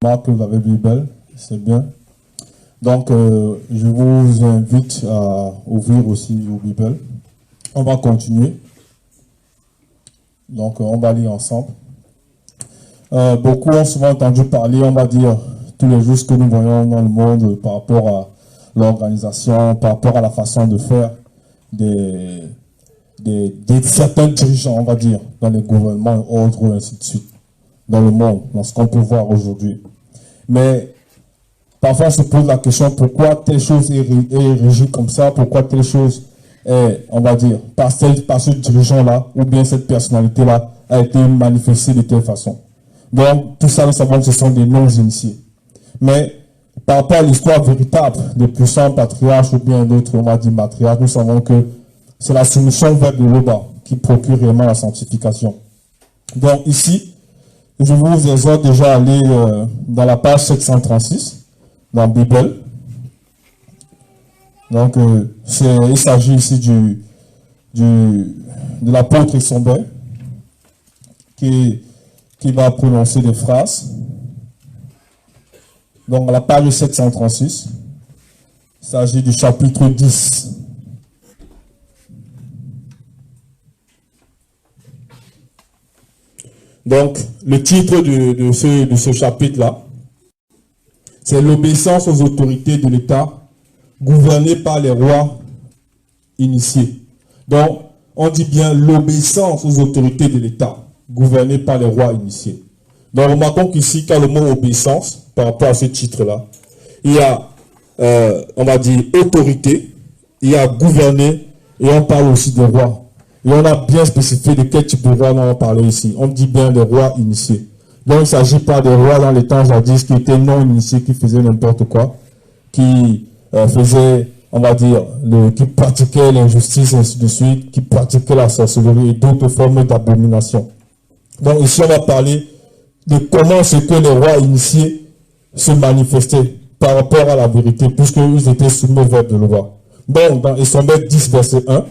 Marc, vous avez Bible, c'est bien. Donc, je vous invite à ouvrir aussi vos Bibles. On va continuer. Donc, on va lire ensemble. Beaucoup ont souvent entendu parler, on va dire, tous les jours ce que nous voyons dans le monde par rapport à l'organisation, par rapport à la façon de faire des certains dirigeants, on va dire, dans les gouvernements et autres, ainsi de suite, dans le monde, dans ce qu'on peut voir aujourd'hui. Mais parfois, on se pose la question, pourquoi telle chose est régie comme ça, pourquoi telle chose est, on va dire, par ce dirigeant-là, ou bien cette personnalité-là a été manifestée de telle façon. Donc, tout ça, nous savons que ce sont des non-initiés. Mais, par rapport à l'histoire véritable des puissants patriarches ou bien d'autres, on va dire matriarches, nous savons que c'est la soumission vers le bas qui procure réellement la sanctification. Donc, ici, je vous exhorte déjà à aller dans la page 736, dans la Bible. Donc, il s'agit ici de l'apôtre Issombert qui va prononcer des phrases. Donc, à la page 736, il s'agit du chapitre 10. Donc, le titre de ce chapitre-là, c'est l'obéissance aux autorités de l'État gouvernée par les rois initiés. Donc, on dit bien l'obéissance aux autorités de l'État gouvernée par les rois initiés. Donc, remarquons qu'ici, quand le mot obéissance, par rapport à ce titre-là, il y a, on va dire, autorité, il y a gouverner, et on parle aussi des rois. Et on a bien spécifié de quel type de roi on va parler ici. On dit bien des rois initiés. Donc, il ne s'agit pas des rois dans les temps jadis qui étaient non initiés, qui faisaient n'importe quoi, qui faisaient, on va dire, qui pratiquaient l'injustice, et ainsi de suite, qui pratiquaient la sorcellerie et d'autres formes d'abomination. Donc, ici, on va parler de comment ce que les rois initiés se manifestaient par rapport à la vérité, puisqu'ils étaient soumis au verbe de loi. Donc, dans Issombert 10, verset 1,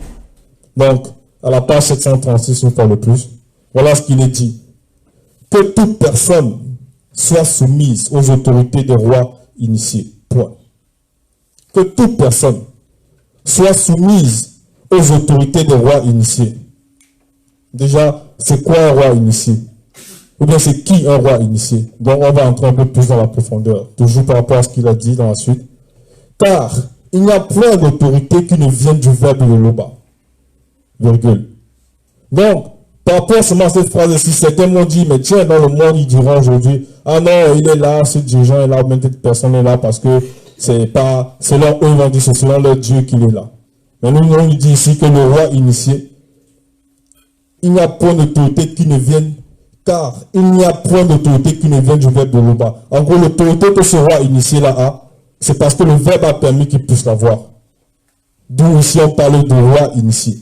donc, à la page 736, une fois le plus, voilà ce qu'il est dit. Que toute personne soit soumise aux autorités des rois initiés. Point. Que toute personne soit soumise aux autorités des rois initiés. Déjà, c'est quoi un roi initié? Ou bien c'est qui un roi initié? Donc, on va entrer un peu plus dans la profondeur, toujours par rapport à ce qu'il a dit dans la suite. Car il n'y a point d'autorité qui ne vienne du verbe de l'Oba. Virgule. Donc, par rapport seulement à cette phrase-ci, certains m'ont dit, mais tiens, dans le monde, ils diront aujourd'hui, ah non, il est là, ce dirigeant est là, même cette personne est là, parce que c'est pas, selon eux, ils vont dire, c'est selon leur Dieu qu'il est là. Mais nous, on dit ici que le roi initié, il n'y a point d'autorité qui ne vienne, car il n'y a point d'autorité qui ne vienne du verbe de l'Oba. En gros, l'autorité que ce roi initié là a, c'est parce que le verbe a permis qu'il puisse l'avoir. D'où ici on parle de roi initié.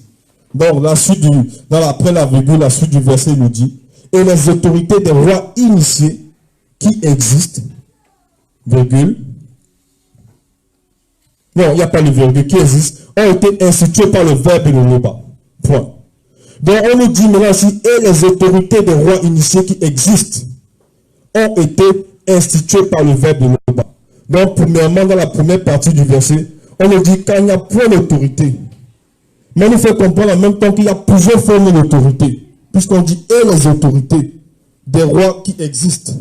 Donc, la suite après la virgule, la suite du verset nous dit, et les autorités des rois initiés qui existent, virgule, non, il n'y a pas de virgule, qui existent, ont été institués par le verbe de l'Oba. Point. Donc, on nous dit maintenant ici, et les autorités des rois initiés qui existent ont été institués par le verbe de l'Oba. Donc, premièrement, dans la première partie du verset, on nous dit qu'il n'y a point d'autorité. Mais il faut comprendre en même temps qu'il y a plusieurs formes d'autorité. Puisqu'on dit, et les autorités des rois qui existent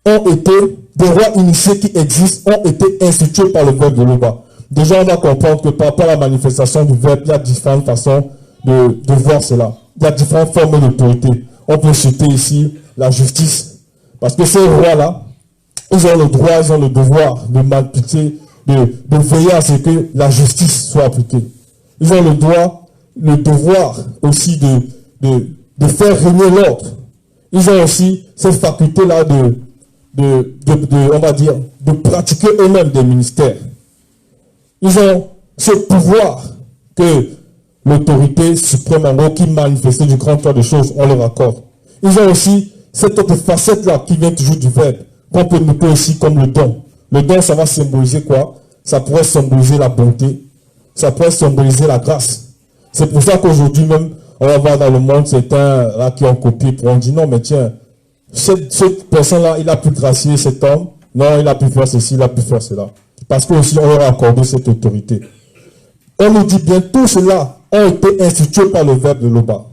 ont été, des rois initiés qui existent, ont été institués par le verbe de l'Oba. Déjà, on va comprendre que par rapport à la manifestation du verbe, il y a différentes façons de voir cela. Il y a différentes formes d'autorité. On peut citer ici la justice. Parce que ces rois-là, ils ont le droit, ils ont le devoir de m'appliquer, de veiller à ce que la justice soit appliquée. Ils ont le droit, le devoir aussi de faire régner l'ordre. Ils ont aussi cette faculté-là on va dire, de pratiquer eux-mêmes des ministères. Ils ont ce pouvoir que l'autorité suprême en gros qui manifeste du grand tas de choses, on leur accorde. Ils ont aussi cette autre facette-là qui vient toujours du verbe, qu'on peut noter aussi comme le don. Le don, ça va symboliser quoi? Ça pourrait symboliser la bonté. Ça pourrait symboliser la grâce. C'est pour ça qu'aujourd'hui même, on va voir dans le monde certains là qui ont copié pour on dit non, mais tiens, cette personne-là, il a pu gracier cet homme. Non, il a pu faire ceci, il a pu faire cela. Parce que aussi, on leur a accordé cette autorité. On nous dit bien, tout cela a été institué par le verbe de Loba.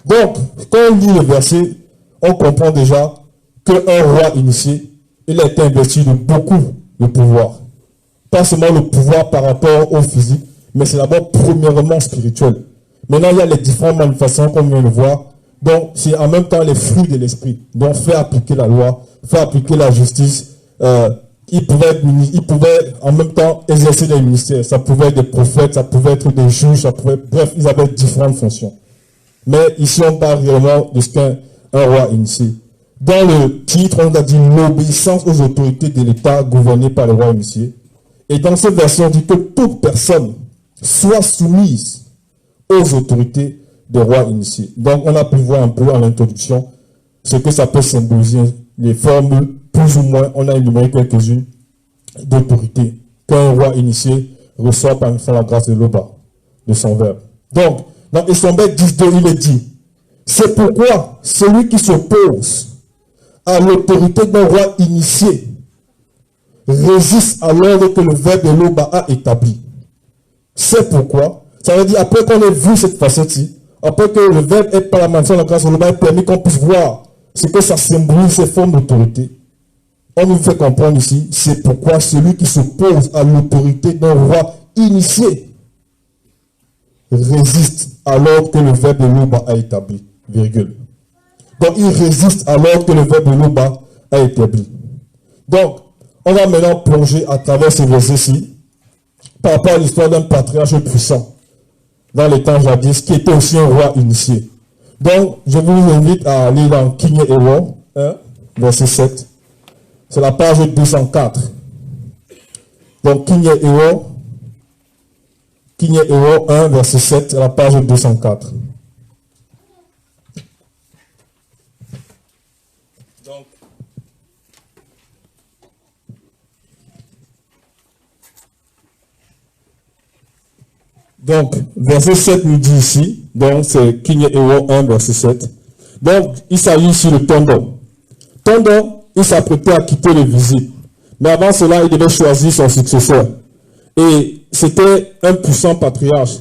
Donc, quand on lit le verset, on comprend déjà qu'un roi initié, il a été investi de beaucoup de pouvoir. Pas seulement le pouvoir par rapport au physique, mais c'est d'abord premièrement spirituel. Maintenant, il y a les différentes manifestations qu'on vient de voir. Donc, c'est en même temps les fruits de l'esprit. Donc, faire appliquer la loi, faire appliquer la justice. Ils pouvaient en même temps exercer des ministères. Ça pouvait être des prophètes, ça pouvait être des juges, bref, ils avaient différentes fonctions. Mais ici, on parle réellement de ce qu'un roi initié. Dans le titre, on a dit l'obéissance aux autorités de l'État gouverné par le roi initié. Et dans cette version, on dit que toute personne soit soumise aux autorités des rois initiés. Donc, on a pu voir un peu en introduction ce que ça peut symboliser, les formules, plus ou moins, on a énuméré quelques-unes d'autorités qu'un roi initié reçoit par la grâce de l'Oba, de son verbe. Donc, dans Esombet 10.2, il est dit, c'est pourquoi celui qui s'oppose à l'autorité d'un roi initié résiste à l'ordre que le verbe de l'Oba a établi. C'est pourquoi, ça veut dire, après qu'on ait vu cette facette-ci, après que le verbe est par la mention de la grâce de l'Oba ait permis qu'on puisse voir ce que ça symbolise, ces formes d'autorité, on nous fait comprendre ici, c'est pourquoi celui qui s'oppose à l'autorité d'un roi initié résiste à l'ordre que le verbe de l'Oba a établi, virgule. Donc, il résiste à l'ordre que le verbe de l'Oba a établi. Donc, on va maintenant plonger à travers ces versets-ci par rapport à l'histoire d'un patriarche puissant dans les temps jadis, qui était aussi un roi initié. Donc, je vous invite à aller dans King Ewo, verset 7. C'est la page 204. Donc, King Ewo 1, verset 7, c'est la page 204. Donc, verset 7 nous dit ici, donc c'est King Ewo 1, verset 7. Donc, il s'agit ici de Tondo. Tondo, il s'apprêtait à quitter le visible. Mais avant cela, il devait choisir son successeur. Et c'était un puissant patriarche.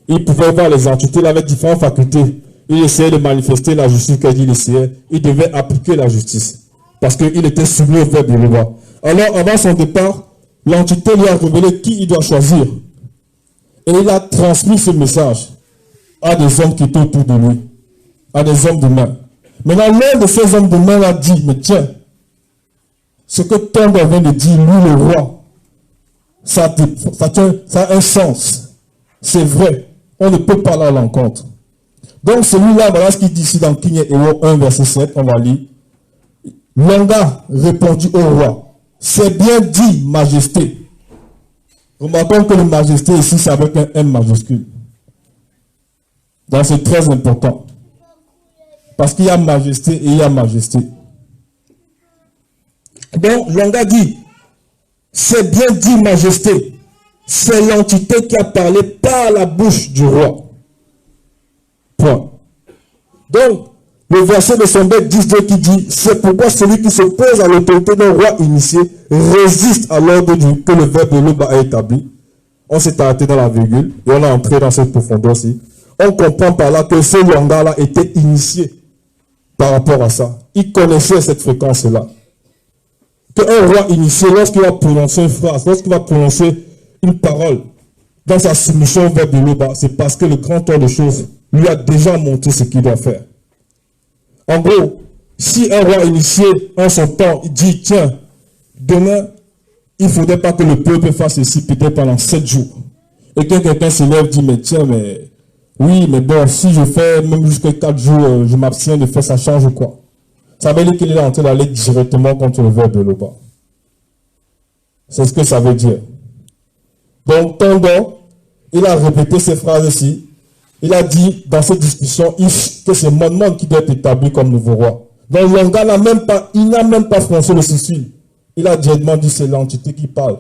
Il pouvait voir les entités avec différentes facultés. Il essayait de manifester la justice qu'il essayait. Il devait appliquer la justice. Parce qu'il était soumis au verbe de l'Oba. Alors, avant son départ, l'entité lui a révélé qui il doit choisir. Et il a transmis ce message à des hommes qui étaient autour de lui, à des hommes de main. Maintenant, l'un de ces hommes de main a dit, mais tiens, ce que Tondo vient de dire, lui le roi, ça a un sens. C'est vrai. On ne peut pas aller à l'encontre. Donc celui-là, voilà ce qu'il dit ici dans King Ewo 1, verset 7, on va lire. Longa répondit au roi, c'est bien dit, majesté. Remarquons que le majesté ici, c'est avec un M majuscule. Donc c'est très important. Parce qu'il y a majesté et il y a majesté. Donc, Longa dit, c'est bien dit, majesté. C'est l'entité qui a parlé par la bouche du roi. Point. Donc, le verset de Sombet 10.2 qui dit, c'est pourquoi celui qui s'oppose à l'autorité d'un roi initié résiste à l'ordre que le verbe de l'Oba a établi. On s'est arrêté dans la virgule et on a entré dans cette profondeur-ci. On comprend par là que ce Longa-là était initié par rapport à ça. Il connaissait cette fréquence-là. Qu'un roi initié, lorsqu'il va prononcer une phrase, lorsqu'il va prononcer une parole dans sa soumission au verbe de l'Oba, c'est parce que le grand temps de choses lui a déjà montré ce qu'il doit faire. En gros, si un roi initié, en son temps, il dit, tiens, demain, il ne faudrait pas que le peuple fasse ceci peut-être pendant 7 jours. Et que quelqu'un se lève et dit, mais tiens, mais oui, mais bon, si je fais même jusqu'à 4 jours, je m'abstiens de faire, ça change ou quoi? Ça veut dire qu'il est en train d'aller directement contre le verbe de l'Oba. C'est ce que ça veut dire. Donc, Tondo, il a répété ces phrases-ci. Il a dit dans cette discussion que c'est Monmon qui doit être établi comme nouveau roi. Donc, Longa n'a même pas froncé le sourcil. Il a directement dit c'est l'entité qui parle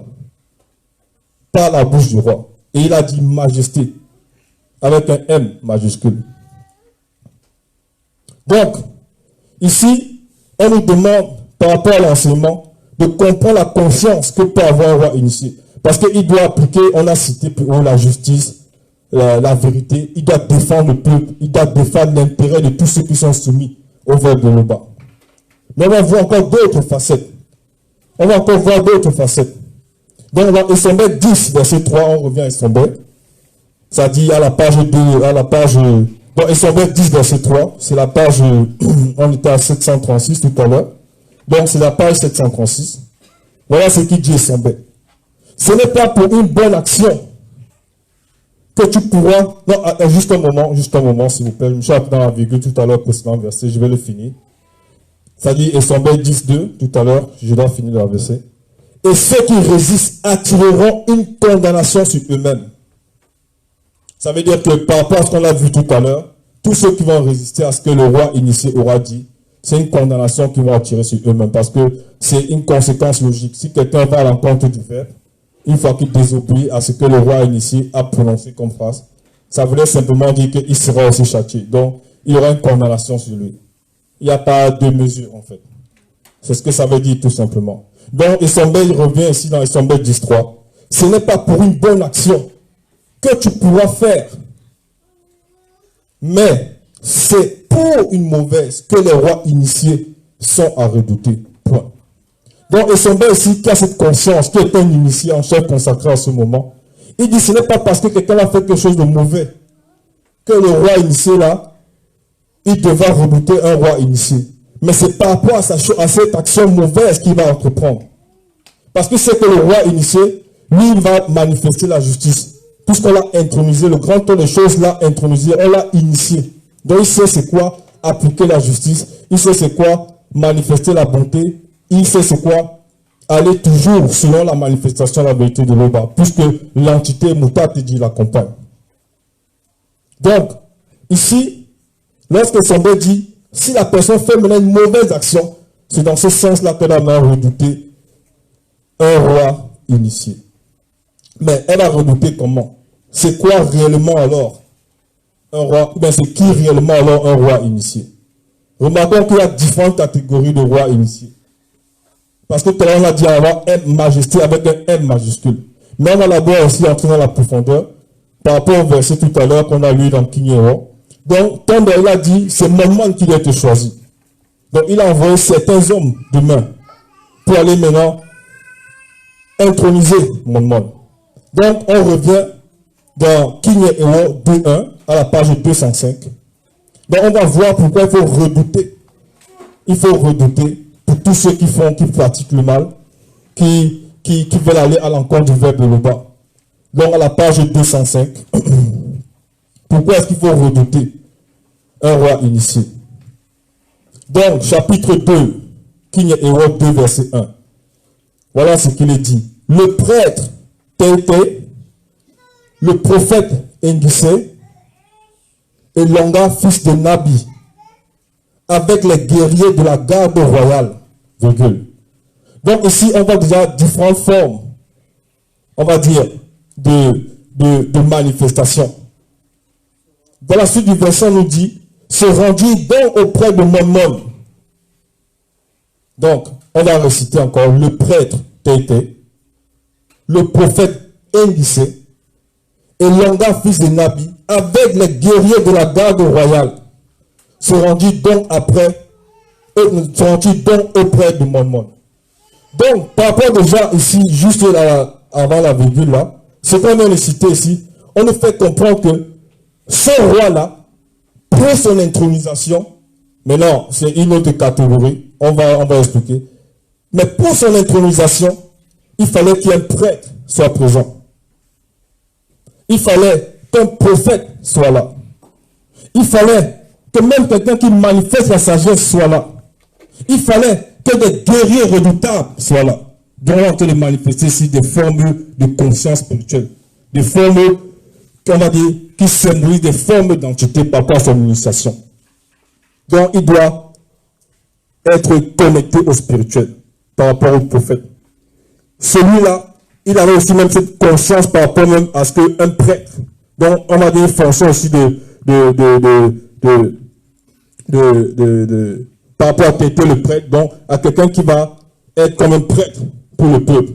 par la bouche du roi. Et il a dit majesté avec un M majuscule. Donc, ici, on nous demande, par rapport à l'enseignement, de comprendre la confiance que peut avoir un roi initié. Parce qu'il doit appliquer, on a cité plus haut, la justice, la vérité. Il doit défendre le peuple, il doit défendre l'intérêt de tous ceux qui sont soumis au vol de l'Oba. Mais on va voir encore d'autres facettes. On va encore voir d'autres facettes. Donc, on va Essomber 10, verset 3, on revient à Essomber. Ça dit à la page 2, à la page... Donc, Essomber 10, verset 3, c'est la page... on était à 736 tout à l'heure. Donc, c'est la page 736. Voilà ce qu'il dit Essomber. Ce n'est pas pour une bonne action que tu pourras... Non, juste un moment, s'il vous plaît. Je me suis appelé dans la virgule tout à l'heure, précédent verset, je vais le finir. Ça dit Essomber 10, 2, tout à l'heure, je dois finir le verset. Et ceux qui résistent attireront une condamnation sur eux-mêmes. Ça veut dire que par rapport à ce qu'on a vu tout à l'heure, tous ceux qui vont résister à ce que le roi initié aura dit, c'est une condamnation qu'ils vont attirer sur eux-mêmes parce que c'est une conséquence logique. Si quelqu'un va à l'encontre du verbe, une fois qu'il désobéit à ce que le roi initié a prononcé comme phrase, ça voulait simplement dire qu'il sera aussi châtié. Donc, il y aura une condamnation sur lui. Il n'y a pas de mesure, en fait. C'est ce que ça veut dire, tout simplement. Donc, Essomber, il revient ici dans Essomber 10.3. Ce n'est pas pour une bonne action que tu pourras faire, mais c'est pour une mauvaise que les rois initiés sont à redouter. Point. Donc, Essomber ici, qui a cette conscience, qui est un initié en chef consacré à ce moment, il dit ce n'est pas parce que quelqu'un a fait quelque chose de mauvais que le roi initié là, il devra redouter un roi initié. Mais c'est par rapport à cette action mauvaise qu'il va entreprendre. Parce que c'est que le roi initié, lui, il va manifester la justice. Puisqu'on l'a intronisé, le grand temps des choses l'a intronisé, on l'a initié. Donc il sait c'est quoi appliquer la justice, il sait c'est quoi manifester la bonté, il sait c'est quoi aller toujours selon la manifestation de la vérité de l'Oba, puisque l'entité Moutate dit l'accompagne. Donc, ici, lorsque Essomber dit, si la personne fait maintenant une mauvaise action, c'est dans ce sens-là qu'elle a redouté un roi initié. Mais elle a redouté comment? C'est quoi réellement alors un roi? Ben c'est qui réellement alors un roi initié? Remarquons qu'il y a différentes catégories de rois initiés. Parce que tout à l'heure on a dit avoir M majesté avec un M majuscule. Mais on va d'abord aussi entrer dans la profondeur par rapport au verset tout à l'heure qu'on a lu dans Kinyero. Donc, quand il a dit, c'est Monmon qui doit être choisi. Donc, il a envoyé certains hommes demain pour aller maintenant introniser Monmon. Donc, on revient dans Kinyero 2.1 à la page 205. Donc, on va voir pourquoi il faut redouter. Il faut redouter pour tous ceux qui pratiquent le mal, qui veulent aller à l'encontre du verbe de l'Oba. Donc, à la page 205, pourquoi est-ce qu'il faut redouter un roi initié? Donc, chapitre 2, Kinyero 2, verset 1. Voilà ce qu'il est dit. Le prêtre Tété, le prophète Engissé et Longa, fils de Nabi, avec les guerriers de la garde royale, virgule. Donc ici, on voit déjà différentes formes, on va dire, de manifestation. Dans la suite du verset, on nous dit, se rendit donc auprès de Monmon. Donc, on va reciter encore le prêtre Tété, le prophète Engissé et Longa, fils de Nabi, avec les guerriers de la garde royale, se rendit donc auprès de Monmon. Donc, par rapport déjà ici, juste là, avant la virgule là, ce qu'on vient de citer ici, on nous fait comprendre que ce roi-là, pour son intronisation, mais non, c'est une autre catégorie, on va expliquer. Mais pour son intronisation, il fallait qu'un prêtre soit présent. Il fallait qu'un prophète soit là. Il fallait que même quelqu'un qui manifeste la sagesse soit là. Il fallait que des guerriers redoutables soient là. Donc on va manifester ici des formes de conscience spirituelle. Des formes, on va dire, qui symbolisent des formes d'entité par rapport à son initiation. Donc il doit être connecté au spirituel par rapport au prophète. Celui-là, il avait aussi même cette conscience par rapport même à ce qu'un prêtre, donc on va dire une fonction aussi par rapport à quelqu'un le prêtre, donc à quelqu'un qui va être comme un prêtre pour le peuple.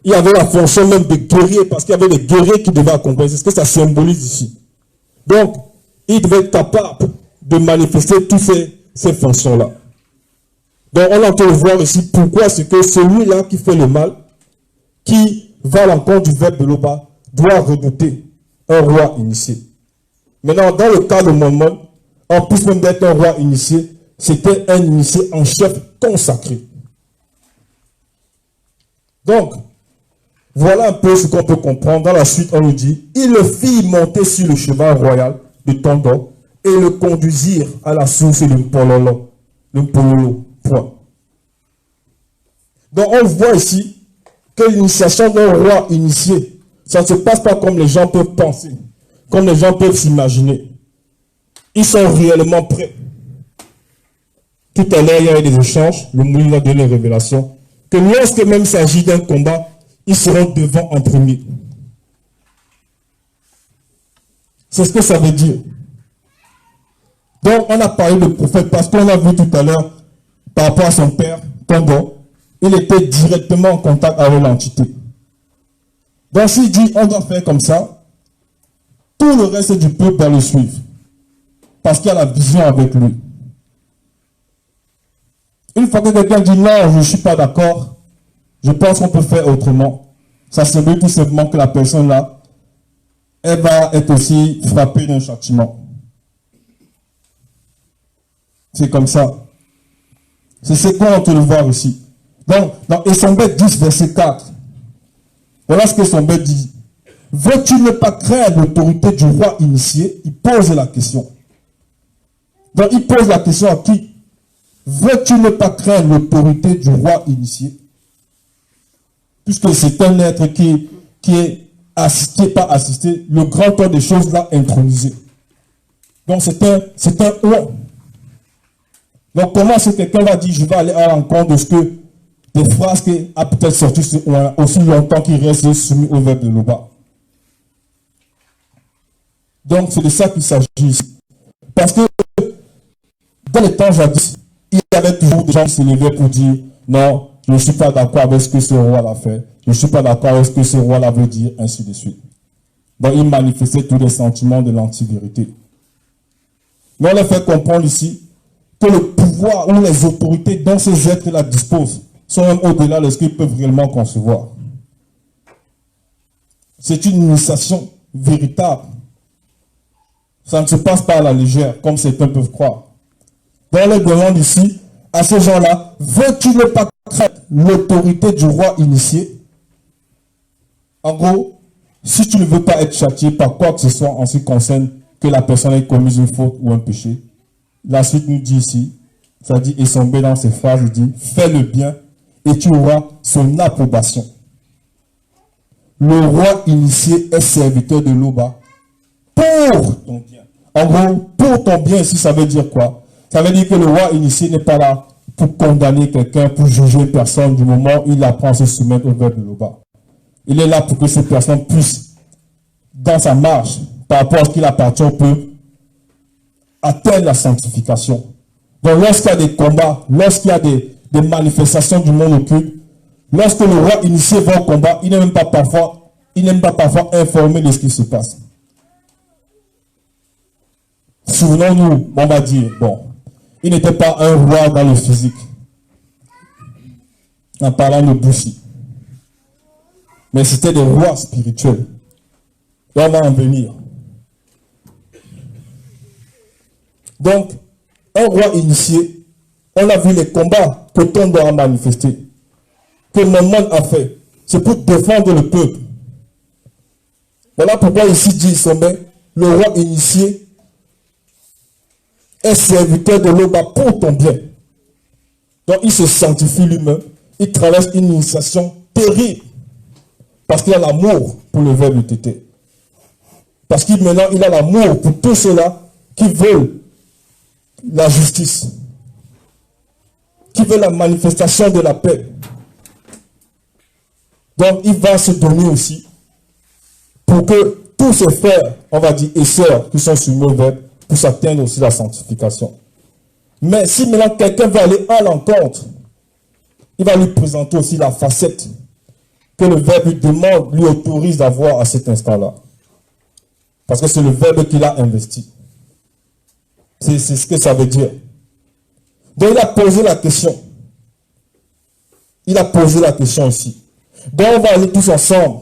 Il y avait la fonction même de guerrier, parce qu'il y avait des guerriers qui devaient accompagner. C'est ce que ça symbolise ici. Donc, il devait être capable de manifester toutes ces fonctions-là. Donc, on entend le voir ici. Pourquoi? C'est que celui-là qui fait le mal, qui va à l'encontre du verbe de l'Oba, doit redouter un roi initié. Maintenant, dans le cas de Mormon, en plus même d'être un roi initié, c'était un initié en chef consacré. Donc, voilà un peu ce qu'on peut comprendre. Dans la suite, on nous dit, il le fit monter sur le cheval royal de Tondo et le conduisirent à la source de Mpololo. Point. Donc, on voit ici que l'initiation d'un roi initié, ça ne se passe pas comme les gens peuvent penser, comme les gens peuvent s'imaginer. Ils sont réellement prêts. Tout à l'heure, il y a eu des échanges, le Moulin a donné les révélations, que lorsque même il s'agit d'un combat, ils seront devant en premier. C'est ce que ça veut dire. Donc, on a parlé de prophète parce qu'on a vu tout à l'heure, par rapport à son père, Tondo, il était directement en contact avec l'entité. Donc, s'il dit, on doit faire comme ça, tout le reste du peuple va le suivre. Parce qu'il y a la vision avec lui. Une fois que quelqu'un dit non, je ne suis pas d'accord, je pense qu'on peut faire autrement. Ça signifie tout simplement que la personne là, elle va être aussi frappée d'un châtiment. C'est comme ça. C'est ce qu'on peut le voir ici. Donc, dans Esombet 10, verset 4, voilà ce que Esombet dit. Veux-tu ne pas craindre l'autorité du roi initié? Il pose la question. Donc, il pose la question à qui? Veux-tu ne pas craindre l'autorité du roi initié? Puisque c'est un être qui est assisté, pas assisté, le grand temps des choses là intronisé. Donc, c'est un roi. Donc, comment est-ce que quelqu'un va dire, je vais aller à l'encontre de ce que des phrases qui a peut-être sorti aussi longtemps qu'il reste soumis au verbe de l'Oba. Donc, c'est de ça qu'il s'agit ici. Parce que dans les temps jadis, il y avait toujours des gens qui se levaient pour dire non, je ne suis pas d'accord avec ce que ce roi l'a fait, je ne suis pas d'accord avec ce que ce roi là veut dire, ainsi de suite. Donc, il manifestait tous les sentiments de l'anti-vérité. Mais on les fait comprendre ici que le pouvoir ou les autorités dont ces êtres-là disposent sont même au-delà de ce qu'ils peuvent réellement concevoir. C'est une initiation véritable. Ça ne se passe pas à la légère, comme certains peuvent croire. Dans les demandes ici, à ces gens-là, veux-tu ne pas craindre l'autorité du roi initié? En gros, si tu ne veux pas être châtié par quoi que ce soit en ce qui concerne que la personne ait commis une faute ou un péché, la suite nous dit ici, ça dit, et son dans ces phrases, il dit, fais le bien et tu auras son approbation. Le roi initié est serviteur de l'Oba pour ton bien. En gros, pour ton bien ici, ça veut dire quoi? Ça veut dire que le roi initié n'est pas là pour condamner quelqu'un, pour juger personne du moment où il apprend à se soumettre au verbe de l'Oba. Il est là pour que cette personne puisse, dans sa marche, par rapport à ce qu'il appartient au peuple, atteindre la sanctification. Donc lorsqu'il y a des combats, lorsqu'il y a des manifestations du monde occulte, lorsque le roi initié va au combat, il n'est même pas parfois informé de ce qui se passe. Souvenons-nous, on va dire, bon, il n'était pas un roi dans le physique, en parlant de Boussi, mais c'était des rois spirituels. Et on va en venir. Donc, un roi initié, on a vu les combats que Tondo a manifestés, que Mormon a fait. C'est pour défendre le peuple. Voilà pourquoi ici dit sommet, le roi initié est serviteur de l'Oba pour ton bien. Donc il se sanctifie lui-même, il traverse une initiation terrible, parce qu'il a l'amour pour le verbe de Tété. Parce qu'il maintenant il a l'amour pour tous ceux-là qui veulent la justice, qui veulent la manifestation de la paix. Donc il va se donner aussi pour que tous ses frères, on va dire, et sœurs qui sont soumis au verbe, puissent atteindre aussi la sanctification. Mais si maintenant quelqu'un veut aller à l'encontre, il va lui présenter aussi la facette que le verbe lui demande, lui autorise d'avoir à cet instant-là. Parce que c'est le verbe qu'il a investi. C'est ce que ça veut dire. Donc il a posé la question. Il a posé la question ici. Donc on va aller tous ensemble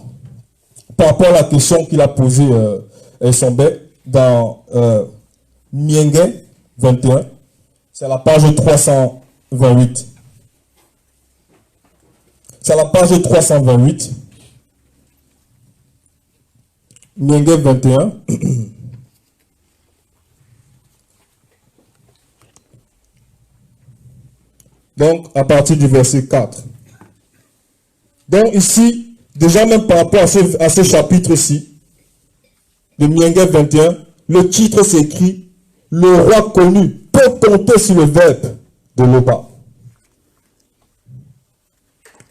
par rapport à la question qu'il a posée Sombe dans Mienge 21. C'est à la page 328. C'est à la page 328. Mienge 21. Donc, à partir du verset 4. Donc, ici, déjà même par rapport à ce chapitre-ci, de Mienge 21, le titre s'écrit « Le roi connu peut compter sur le verbe de Loba ».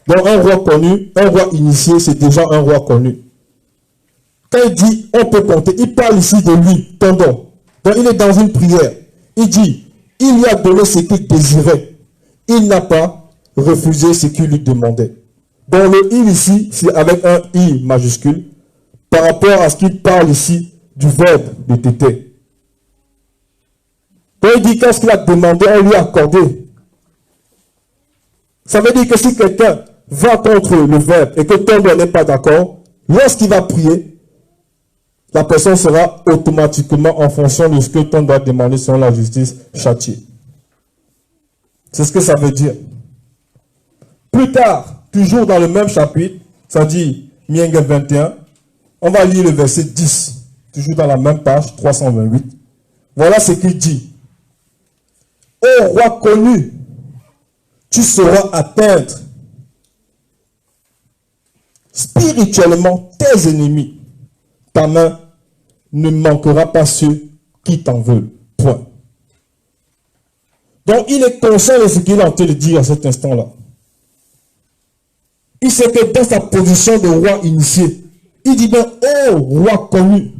Donc, un roi connu, un roi initié, c'est déjà un roi connu. Quand il dit « on peut compter », il parle ici de lui, Tondon. Donc, il est dans une prière. Il dit « il lui a donné ce qu'il désirait. Il n'a pas refusé ce qu'il lui demandait. » Donc, le « il » ici, c'est avec un « i » majuscule, par rapport à ce qu'il parle ici du verbe de tété. Donc, il dit qu'est-ce qu'il a demandé, on lui a accordé. Ça veut dire que si quelqu'un va contre le verbe et que Tondon n'est pas d'accord, lorsqu'il va prier, la personne sera automatiquement, en fonction de ce que Tondon doit demander selon la justice, châtiée. C'est ce que ça veut dire. Plus tard, toujours dans le même chapitre, ça dit Mienge 21, on va lire le verset 10, toujours dans la même page, 328. Voilà ce qu'il dit. Ô roi connu, tu sauras atteindre spirituellement tes ennemis. Ta main ne manquera pas ceux qui t'en veulent. Point. Donc, il est conscient de ce qu'il est en train de dire à cet instant-là. Il sait que dans sa position de roi initié, il dit bien, oh, roi connu.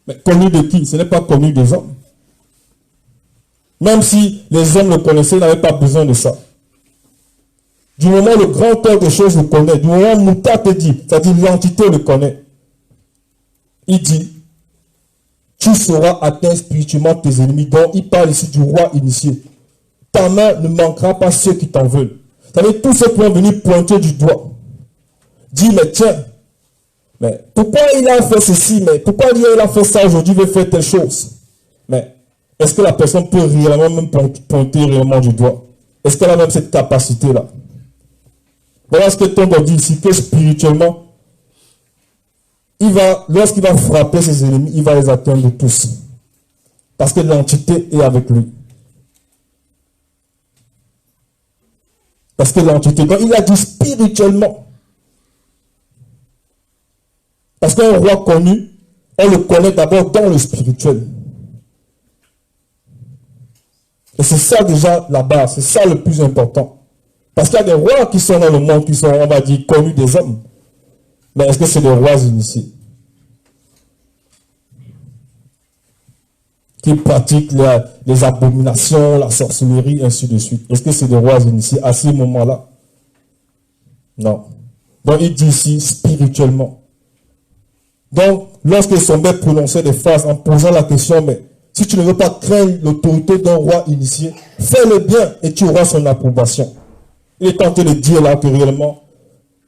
Mais connu de qui? Ce n'est pas connu des hommes. Même si les hommes le connaissaient, ils n'avaient pas besoin de ça. Du moment où le grand cœur des choses le connaît, du moment où Mouta te dit, c'est-à-dire l'entité le connaît, il dit, tu sauras atteindre spirituellement tes ennemis. Donc, il parle ici du roi initié. Ta main ne manquera pas ceux qui t'en veulent. C'est-à-dire, tous ceux qui vont venir pointer du doigt. Dis, mais tiens, mais pourquoi il a fait ceci, mais pourquoi il a fait ça aujourd'hui, il veut faire telle chose. Mais est-ce que la personne peut réellement même pointer réellement du doigt? Est-ce qu'elle a même cette capacité-là? Voilà ce que Tondon dit ici, que spirituellement, lorsqu'il va frapper ses ennemis, il va les atteindre tous. Parce que l'entité est avec lui. Parce que l'entité, donc il a dit spirituellement. Parce qu'un roi connu, on le connaît d'abord dans le spirituel. Et c'est ça déjà la base, c'est ça le plus important. Parce qu'il y a des rois qui sont dans le monde, qui sont, on va dire, connus des hommes. Mais est-ce que c'est des rois initiés? Qui pratiquent les abominations, la sorcellerie, ainsi de suite. Est-ce que c'est des rois initiés à ce moment-là? Non. Donc il dit ici spirituellement. Donc, lorsque Sombe prononçait des phrases en posant la question, mais si tu ne veux pas craindre l'autorité d'un roi initié, fais-le bien et tu auras son approbation. Il est tenté de dire là que réellement,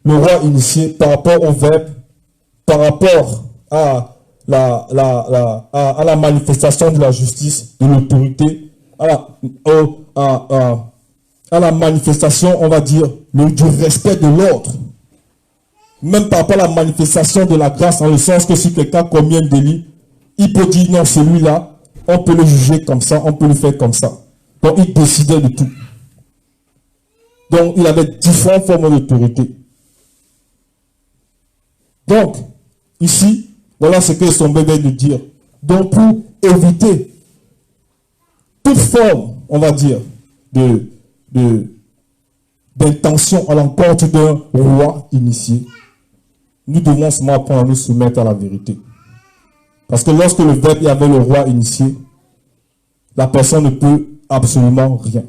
le roi initié, par rapport au verbe, par rapport à la manifestation de la justice, de l'autorité, à la manifestation, on va dire, du respect de l'ordre. Même par rapport à la manifestation de la grâce, en le sens que si quelqu'un commet un délit, il peut dire non, celui-là, on peut le juger comme ça, on peut le faire comme ça. Donc il décidait de tout. Donc il avait différentes formes d'autorité. Donc, ici, voilà ce que son bébé veut dire. Donc pour éviter toute forme, on va dire, d'intention à l'encontre d'un roi initié, nous devons seulement apprendre à nous soumettre à la vérité. Parce que lorsque le verbe est avec le roi initié, la personne ne peut absolument rien.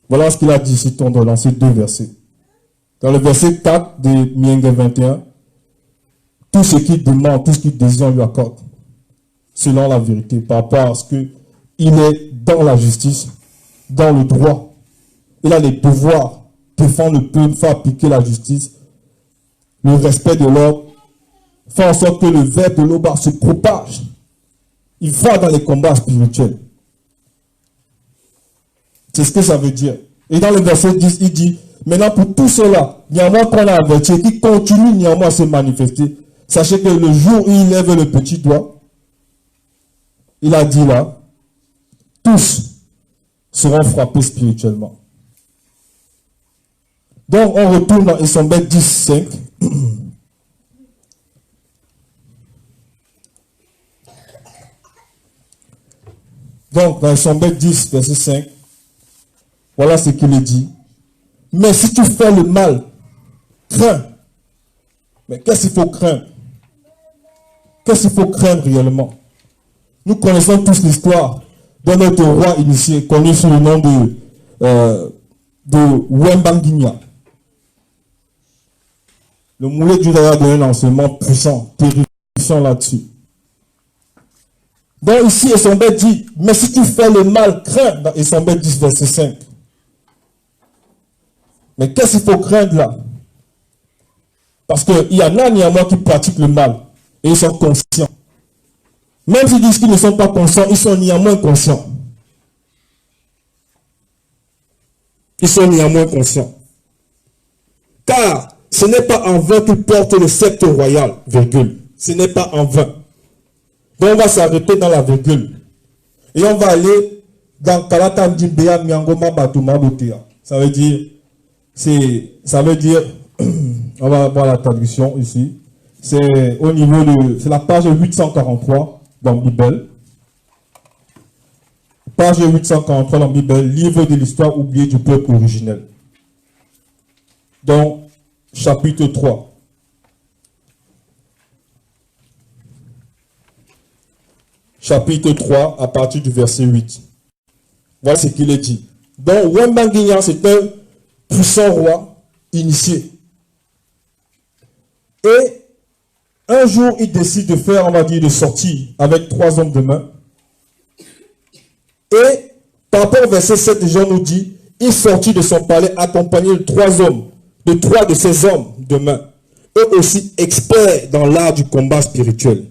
Voilà ce qu'il a dit ici dans ces deux versets. Dans le verset 4 de Mienge 21, tout ce qu'il demande, tout ce qu'il désire, on lui accorde. Selon la vérité, par rapport à ce qu'il est dans la justice, dans le droit. Il a les pouvoirs, défendre le peuple, faire appliquer la justice, le respect de l'ordre, faire en sorte que le verbe de l'Oba se propage. Il va dans les combats spirituels. C'est ce que ça veut dire. Et dans le verset 10, il dit, maintenant pour tout cela, néanmoins qu'on a averti, qui continue néanmoins à se manifester, sachez que le jour où il lève le petit doigt, il a dit là, tous seront frappés spirituellement. Donc on retourne dans Esombet 10, 5. Donc dans Esombet 10, verset 5, voilà ce qu'il est dit. Mais si tu fais le mal, crains. Mais qu'est-ce qu'il faut craindre? Qu'est-ce qu'il faut craindre réellement? Nous connaissons tous l'histoire de notre roi initié, connu sous le nom de Wembanguigna. Le Moulay Dieu a donné un enseignement puissant, terrifiant là-dessus. Donc ici, Esombet dit, mais si tu fais le mal, crains, dans Esombet 10, verset 5. Mais qu'est-ce qu'il faut craindre là? Parce qu'il y en a néanmoins qui pratiquent le mal, et ils sont conscients. Même s'ils disent qu'ils ne sont pas conscients, ils sont néanmoins conscients. Ils sont néanmoins conscients. Car ce n'est pas en vain qu'ils portent le sceptre royal, virgule. Ce n'est pas en vain. Donc on va s'arrêter dans la virgule. Et on va aller dans Kalata Ndimbeya Miangoma Batuma Botea. Ça veut dire, on va voir la traduction ici. C'est au niveau de, c'est la page 843 dans la Bible. Page 843 dans la Bible, livre de l'histoire oubliée du peuple originel. Donc, chapitre 3. Chapitre 3, à partir du verset 8. Voilà ce qu'il est dit. Donc, Wembanguignan, c'est un puissant roi initié. Et un jour, il décide de faire, on va dire, de sortir avec 3 hommes de main. Et par rapport au verset 7, Jean nous dit, il sortit de son palais accompagné de 3 hommes, de 3 de ces hommes de main, eux aussi experts dans l'art du combat spirituel.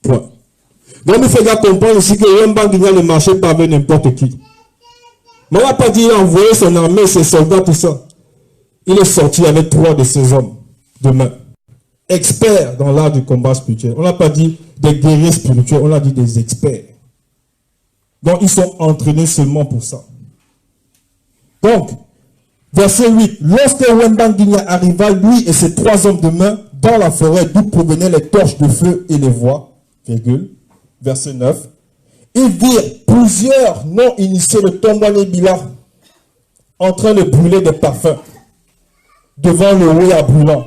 Point. Donc, il faut bien comprendre ici que Wembanguignan ne marchait pas avec n'importe qui. Mais on n'a pas dit qu'il a envoyé son armée, ses soldats, tout ça. Il est sorti avec 3 de ces hommes de main, experts dans l'art du combat spirituel. On n'a pas dit des guerriers spirituels, on a dit des experts. Donc, ils sont entraînés seulement pour ça. Donc, verset 8. Lorsque Wembanguignan arriva, lui et ses 3 hommes de main, dans la forêt d'où provenaient les torches de feu et les voix, virgule, verset 9, ils virent plusieurs non-initiés de Tombouanébila en train de brûler des parfums devant le Ouya brûlant.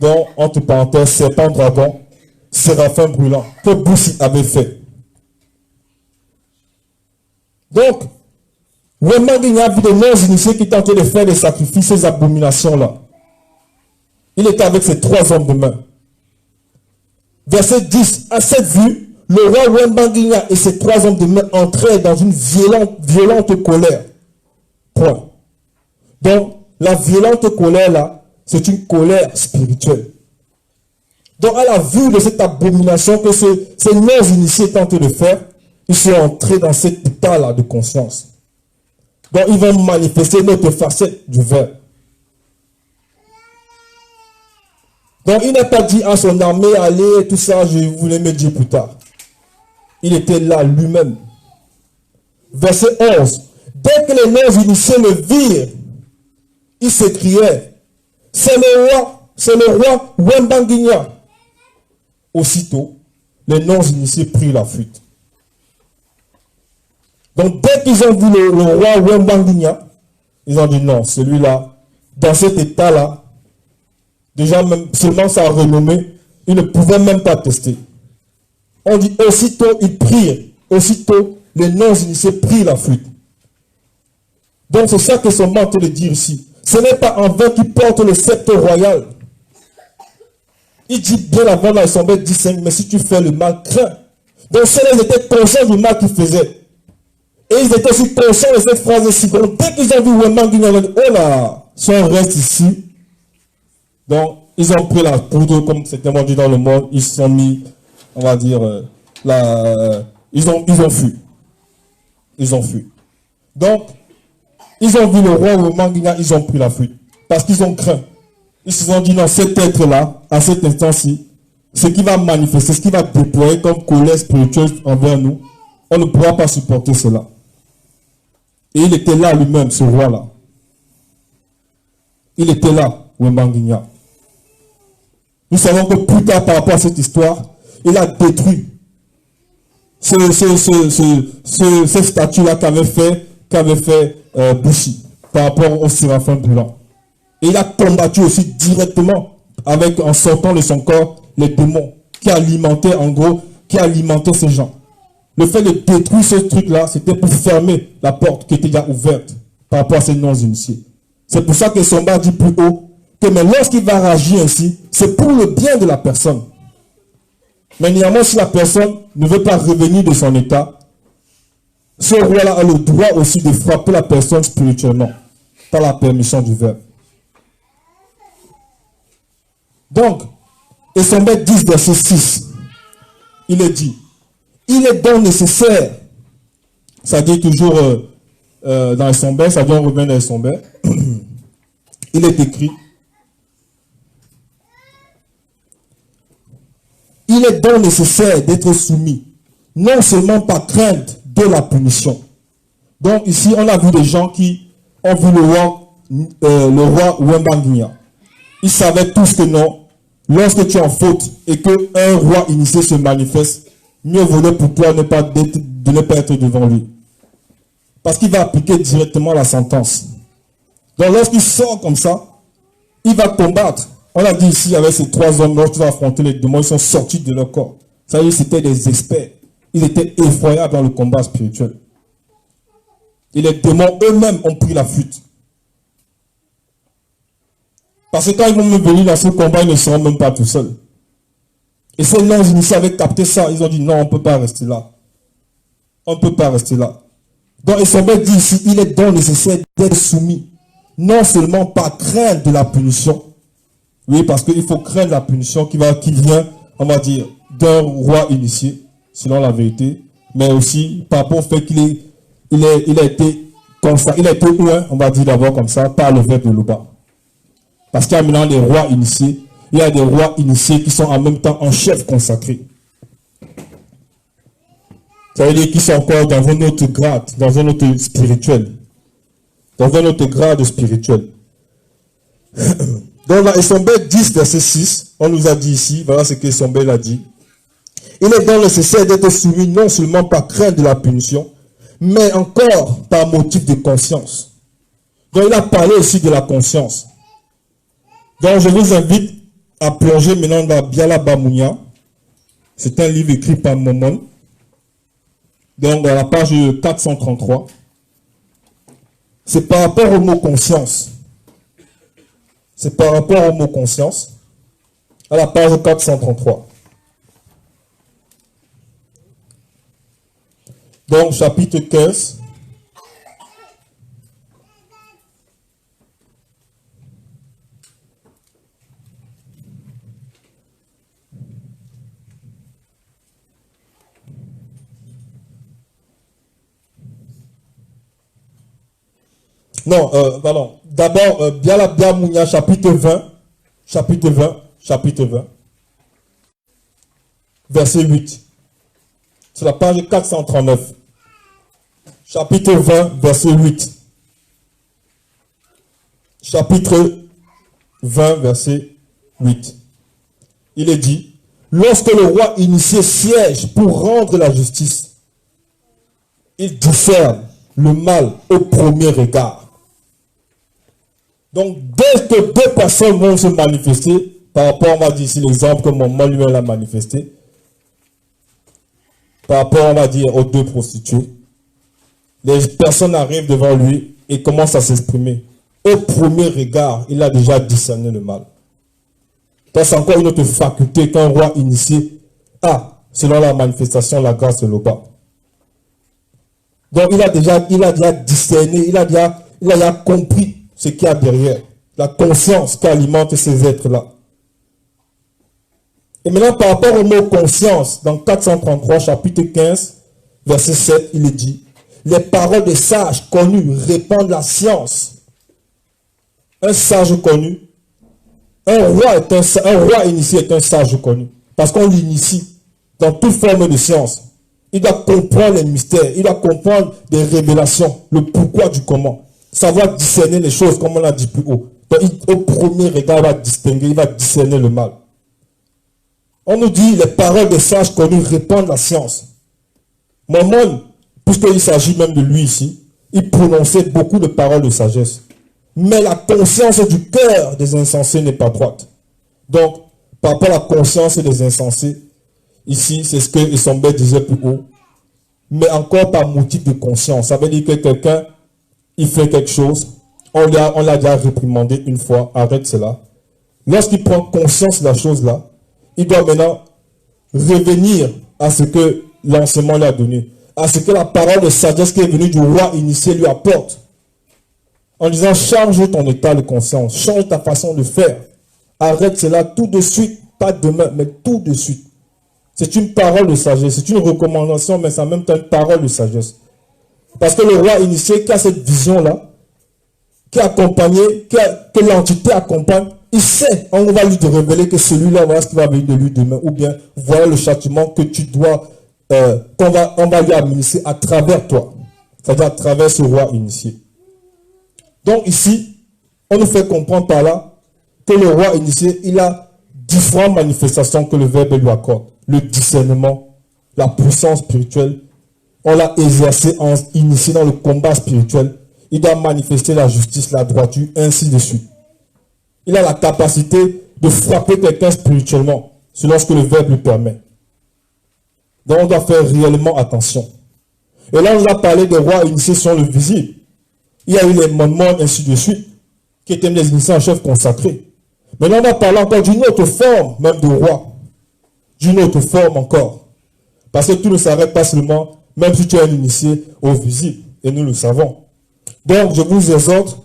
Donc, entre parenthèses, serpent dragon, séraphin brûlant, que Boussi avait fait. Donc, Wembanguignan a vu des non-initiés qui tentaient de faire des sacrifices, ces abominations-là. Il était avec ses 3 hommes de main. Verset 10. À cette vue, le roi Wembanguignan et ses 3 hommes de main entraient dans une violente colère. Point. Donc, la violente colère là, c'est une colère spirituelle. Donc, à la vue de cette abomination que ces non-initiés tentent de faire, ils sont entrés dans cet état-là de conscience. Donc, ils vont manifester notre facette du verbe. Donc, il n'a pas dit à son armée, allez, tout ça, je voulais me dire plus tard. Il était là lui-même. Verset 11. Dès que les non-initiés le virent, ils s'écriaient, c'est le roi Wembanguignan. Aussitôt, les non-initiés prirent la fuite. Donc, dès qu'ils ont vu le roi Wembanguignan, ils ont dit non, celui-là, dans cet état-là, déjà même seulement sa renommée, il ne pouvait même pas tester. On dit aussitôt ils prirent, aussitôt les non-initiés prirent la fuite. Donc c'est ça que son en train de dire ici. Ce n'est pas en vain qu'il porte le sceptre royal. Il dit bien avant dans Sombet 15, mais si tu fais le mal, crains. Donc ceux-là, ils étaient conscients du mal qu'ils faisaient. Et ils étaient aussi conscients de cette phrase-ci. Donc dès qu'ils ont vu Wembang, ils ont dit, oh là, si on reste ici, donc ils ont pris la poudre, comme c'était dit dans le monde, ils se sont mis, on va dire, ils ont fui. Ils ont fui. Donc, ils ont vu le roi Wembang, ils ont pris la fuite. Parce qu'ils ont craint. Ils se sont dit, non, cet être-là, à cet instant-ci, ce qui va manifester, ce qui va déployer comme colère spirituelle envers nous, on ne pourra pas supporter cela. Et il était là lui-même, ce roi-là. Il était là, Wembang. Nous savons que plus tard, par rapport à cette histoire, il a détruit cette statue-là qu'avait fait Bushi, par rapport au séraphin brûlant. Et il a combattu aussi directement, en sortant de son corps, les démons qui alimentaient, en gros, qui alimentaient ces gens. Le fait de détruire ce truc-là, c'était pour fermer la porte qui était déjà ouverte par rapport à ces non-initiés. C'est pour ça que Somba dit plus haut que mais lorsqu'il va réagir ainsi, c'est pour le bien de la personne. Mais néanmoins, si la personne ne veut pas revenir de son état, ce roi-là a le droit aussi de frapper la personne spirituellement, par la permission du Verbe. Donc, et Somba 10, verset 6, il est dit, il est donc nécessaire, ça dit toujours dans les sombres, ça dit on revient dans les sombres, il est écrit, il est donc nécessaire d'être soumis, non seulement par crainte de la punition. Donc ici, on a vu des gens qui ont vu le roi Wembang. Ils savaient tous que non, lorsque tu es en faute et qu'un roi initié se manifeste, mieux vaut pour toi de ne pas être devant lui. Parce qu'il va appliquer directement la sentence. Donc lorsqu'il sort comme ça, il va combattre. On a dit ici avec ces 3 hommes, lorsqu'ils ont affronté les démons, ils sont sortis de leur corps. Ça veut dire c'était des experts. Ils étaient effroyables dans le combat spirituel. Et les démons eux-mêmes ont pris la fuite. Parce que quand ils vont me venir dans ce combat, ils ne seront même pas tout seuls. Et ces non-initiés avaient capté ça. Ils ont dit non, on ne peut pas rester là. On ne peut pas rester là. Donc, Isabelle dit ici, il est donc nécessaire d'être soumis. Non seulement par crainte de la punition. Oui, parce qu'il faut craindre la punition qui vient, on va dire, d'un roi initié, selon la vérité. Mais aussi par rapport au fait qu'il a été consacré, il a été loin, on va dire d'abord comme ça, par le Verbe de Loba. Parce qu'il y a maintenant des rois initiés. Il y a des rois initiés qui sont en même temps en chef consacré. Ça veut dire qu'ils sont encore dans un autre grade, dans un autre spirituel. Dans un autre grade spirituel. Donc, dans Esombel 10, verset 6, on nous a dit ici, voilà ce que Esombel a dit. Il est donc nécessaire d'être soumis non seulement par crainte de la punition, mais encore par motif de conscience. Donc, il a parlé aussi de la conscience. Donc, je vous invite à plonger maintenant dans Biala Bamounia. C'est un livre écrit par Momon. Donc, dans la page 433. C'est par rapport au mot conscience. C'est par rapport au mot conscience. À la page 433. Donc, chapitre 15. Non, pardon. D'abord, Biala Biamounia, chapitre 20. Chapitre 20. Chapitre 20. Verset 8. C'est la page 439. Chapitre 20, verset 8. Chapitre 20, verset 8. Il est dit, lorsque le roi initié siège pour rendre la justice, il discerne le mal au premier regard. Donc, dès que deux personnes vont se manifester, par rapport, on va dire ici l'exemple que mon lui-même a manifesté, par rapport, on va dire, aux deux prostituées, les personnes arrivent devant lui et commencent à s'exprimer. Au premier regard, il a déjà discerné le mal. C'est encore une autre faculté qu'un roi initié a, selon la manifestation, la grâce de l'Oba. Donc il a déjà discerné, il a déjà compris ce qu'il y a derrière, la conscience qui alimente ces êtres-là. Et maintenant, par rapport au mot conscience, dans 433, chapitre 15, verset 7, il est dit, les paroles des sages connus répandent la science. Un sage connu, un roi initié est un sage connu, parce qu'on l'initie dans toute forme de science. Il doit comprendre les mystères, il doit comprendre des révélations, le pourquoi du comment, savoir discerner les choses, comme on l'a dit plus haut. Donc, au premier regard, il va distinguer, il va discerner le mal. On nous dit, les paroles des sages connus répandent la science. Mammon, puisqu'il s'agit même de lui ici, il prononçait beaucoup de paroles de sagesse. Mais la conscience du cœur des insensés n'est pas droite. Donc, par rapport à la conscience des insensés, ici, c'est ce que Issombé disait plus haut. Mais encore par motif de conscience. Ça veut dire que quelqu'un, il fait quelque chose, on l'a déjà réprimandé une fois, arrête cela. Lorsqu'il prend conscience de la chose-là, il doit maintenant revenir à ce que l'enseignement lui a donné, à ce que la parole de sagesse qui est venue du roi initié lui apporte. En disant, change ton état de conscience, change ta façon de faire. Arrête cela tout de suite, pas demain, mais tout de suite. C'est une parole de sagesse, c'est une recommandation, mais c'est en même temps une parole de sagesse. Parce que le roi initié qui a cette vision-là, qui est accompagné, que l'entité accompagne, il sait, on va lui révéler que celui-là, voilà ce qui va venir de lui demain, ou bien voilà le châtiment que tu dois, on va lui administrer à travers toi, c'est-à-dire à travers ce roi initié. Donc ici, on nous fait comprendre par là que le roi initié, il a différentes manifestations que le Verbe lui accorde. Le discernement, la puissance spirituelle, on l'a exercé, initié dans le combat spirituel. Il doit manifester la justice, la droiture, ainsi de suite. Il a la capacité de frapper quelqu'un spirituellement, selon ce que le Verbe lui permet. Donc on doit faire réellement attention. Et là, on a parlé des rois initiés sur le visible. Il y a eu les Mormons, ainsi de suite, qui étaient les initiés en chef consacrés. Maintenant, on va parler encore d'une autre forme, même de roi. D'une autre forme encore. Parce que tout ne s'arrête pas seulement, même si tu es un initié, au visible. Et nous le savons. Donc, je vous exhorte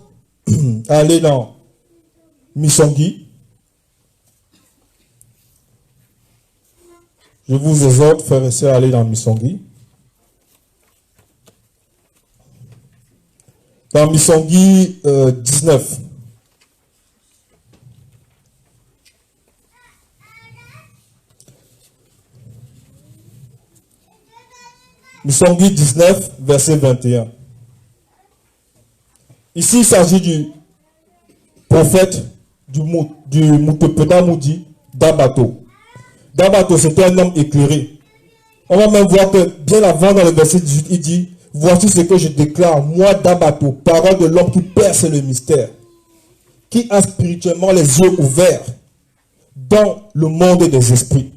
à aller dans Misongui. Je vous exhorte, frères et sœurs, à aller dans Misongui. Dans Misongui 19. Misongui 19, verset 21. Ici, il s'agit du prophète du Mutopeda Moudi d'Abato. D'Abato, c'était un homme éclairé. On va même voir que bien avant, dans le verset 18, il dit, voici ce que je déclare, moi d'Abato, parole de l'homme qui perce le mystère, qui a spirituellement les yeux ouverts dans le monde des esprits.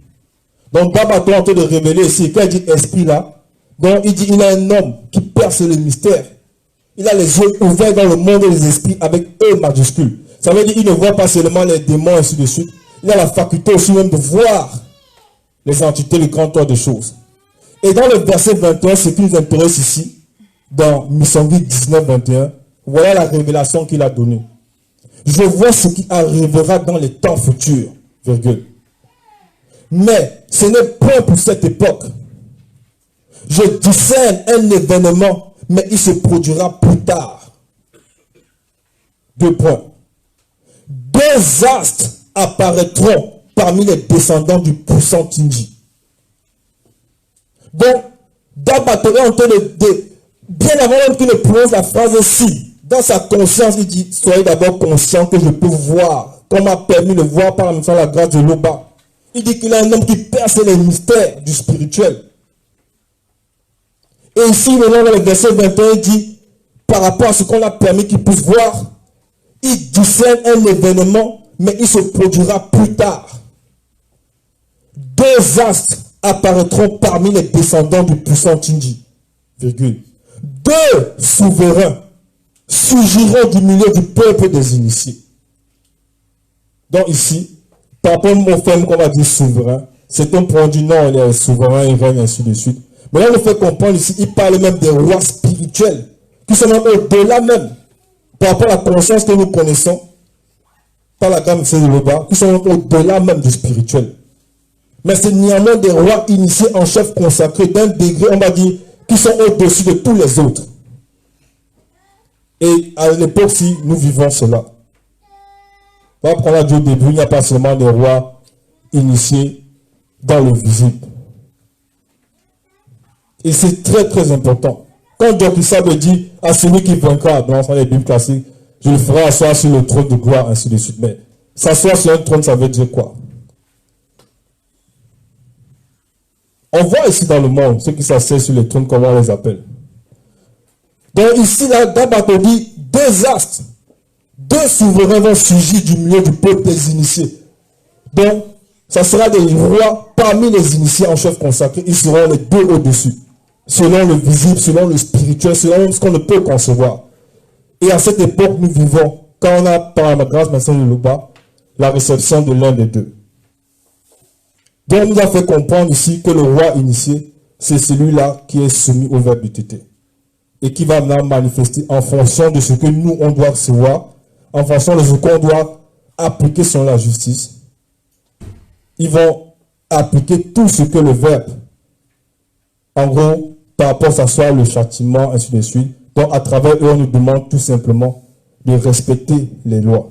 Donc d'Abato est en train de révéler ici, quand il dit esprit là, donc il dit il a un homme qui perce le mystère. Il a les yeux ouverts dans le monde des esprits avec E majuscule. Ça veut dire qu'il ne voit pas seulement les démons et ainsi de suite. Il a la faculté aussi même de voir les entités, le grand ordre des choses. Et dans le verset 21, ce qui nous intéresse ici, dans Misongui 19, 21, voilà la révélation qu'il a donnée. Je vois ce qui arrivera dans les temps futurs, virgule. Mais ce n'est pas pour cette époque. Je discerne un événement, mais il se produira plus tard. 2 points. 2 astres apparaîtront parmi les descendants du puissant Tinji. Donc, D'Abato est en train bien avant même qu'il ne prononce la phrase ci, dans sa conscience, il dit, soyez d'abord conscient que je peux voir, qu'on m'a permis de voir par la grâce de l'Oba. Il dit qu'il est un homme qui perce les mystères du spirituel. Et ici, maintenant, dans le verset 21, il dit, par rapport à ce qu'on a permis qu'il puisse voir, il discerne un événement, mais il se produira plus tard. 2 astres apparaîtront parmi les descendants du puissant Tinji. Virgule. 2 deux souverains surgiront du milieu du peuple des initiés. Donc ici, par rapport au fait qu'on va dire souverain, c'est un produit, non, il est souverain, il règne, ainsi de suite. Mais là, on fait comprendre ici, il parle même des rois spirituels, qui sont même au-delà même, par rapport à la conscience que nous connaissons, par la gamme de Yoruba, qui sont au-delà même du spirituel. Mais c'est néanmoins des rois initiés en chef consacré d'un degré, on va dire, qui sont au-dessus de tous les autres. Et à l'époque, si nous vivons cela, comme on a dit au début, il n'y a pas seulement des rois initiés dans le visible. Et c'est très très important. Quand Jokissa me dit à celui qui vaincra dans les Bibles classiques, je le ferai asseoir sur le trône de gloire, ainsi de suite. Mais s'asseoir sur un trône, ça veut dire quoi? On voit ici dans le monde ceux qui s'asseyent sur les trônes, comment on les appelle. Donc ici, là, dans Bateau dit, deux astres, deux souverains vont surgir du milieu du peuple des initiés. Donc, ça sera des rois parmi les initiés en chef consacré. Ils seront les deux au-dessus. Selon le visible, selon le spirituel, selon ce qu'on ne peut concevoir. Et à cette époque, nous vivons, quand on a, par la grâce maintenant de Luba, la réception de l'un des deux. Donc, on nous a fait comprendre ici que le roi initié, c'est celui-là qui est soumis au verbe UTT. Et qui va maintenant manifester en fonction de ce que nous, on doit recevoir, en fonction de ce qu'on doit appliquer sur la justice. Ils vont appliquer tout ce que le verbe, en gros, par rapport à ça, soit le châtiment, ainsi de suite. Donc, à travers eux, on nous demande tout simplement de respecter les lois.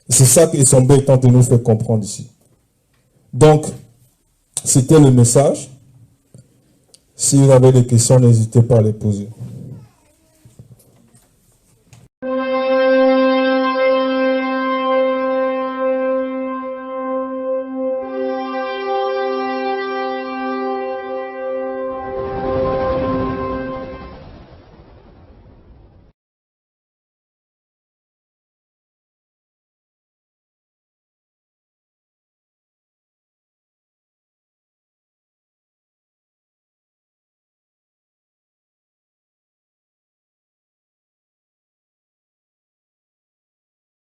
C'est ça que Essombe est en train de nous faire comprendre ici. Donc, c'était le message. Si vous avez des questions, n'hésitez pas à les poser.